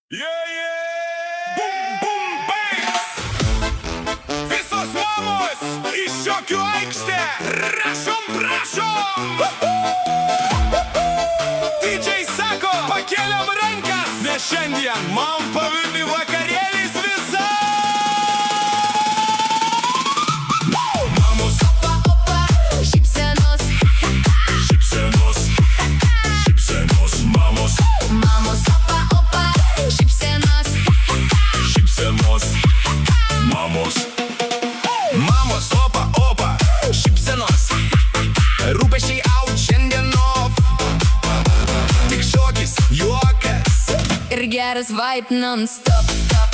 Bum, bum, bass! Visos mamos iš šokių aikštę! Prašom! DJ sako, pakeliam rankas, nes šiandien man pavimi vakarėlis visa! Mamos, Šypsenos, šypsenos, šypsenos, mamos, šypsenos, šypsenos, mamos. Mamos, opa, šypsenos, rūpesčiai out šiandien off. Tik šokis, juokas ir geras vibe non-stop, top.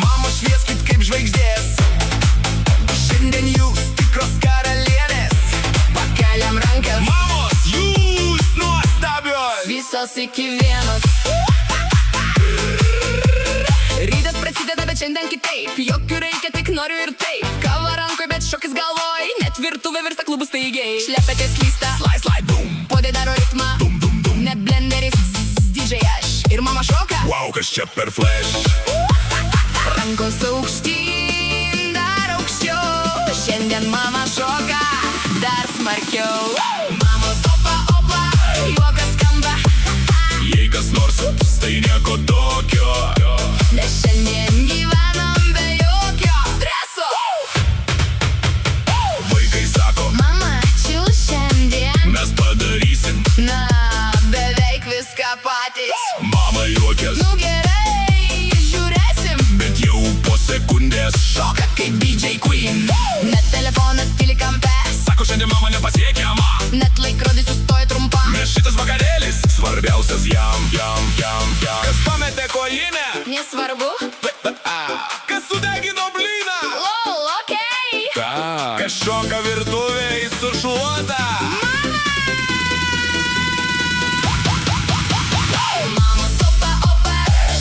Mamos, švieskit kaip žvaigždės. Šiandien jūs tikros karalienės. Pakeliam rankas, Mamos, jūs nuostabios. visos iki vienos. Rytas prasideda, bet šiandien kitaip. Jokių reikia, tik noriu ir taip. Kava rankoj, bet šokis galvoj. Net virtuvė virsta klubų staigiai. Šlepetės slysta, Slide, boom, podai daro ritmą. Net blenderis, DJ aš ir mama šoka. wow, kas čia per flash. Rankos aukštyn, dar aukščiau. Šiandien mama šoka dar smarkiau. Mamos opa, juokas skamba. Jei kas nors ups, tai nieko tokio. Nes šiandien gyvenam be jokio streso. Vaikai sako, Mama, chill šiandien. mes padarysim. Na, beveik viską patys. Mama juokės, Nu gerai, žiūrėsim. bet jau po sekundės šoka kaip DJ Queen. Net telefonas tyli kampe. Sako, šiandien mama nepasiekiama. Net laikrodis sustoja trumpam. Nes šitas vakarėlis svarbiausias jam. Kas pametė kojinę? Nesvarbu. Kas sudegino blyną? Lol, okei. Kas šoka virtuvėj su šluota? Mamos opa,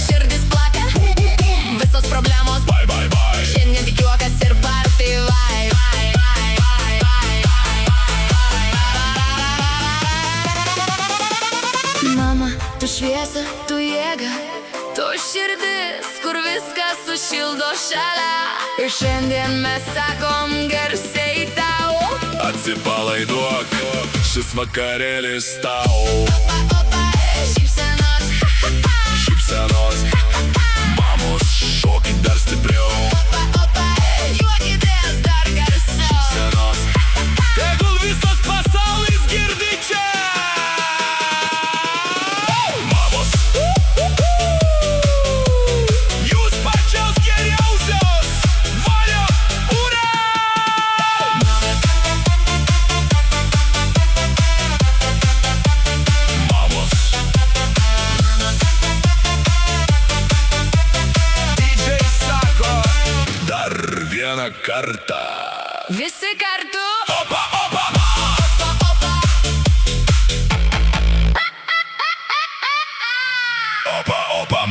širdis plaka. Visos problemos. Bye. Šiandien tik juokas ir party vibe. Mama, tu šviesa, tu jėga, tu širdis, kur viskas sušildo šalia. Ir šiandien mes sakom garsiai tau. Atsipalaiduok, šis vakarėlis tau. Šypsenos, Šypsenos, mamos, šokit dar stipriau. juokitės dar garsiau. Šypsenos, tegul visas pasaulis girdi čia. Mamos, jūs pačios geriausios. Valio, ura! Mamos, DJ sako, dar vieną kartą. Visi kartu. Opa, opa,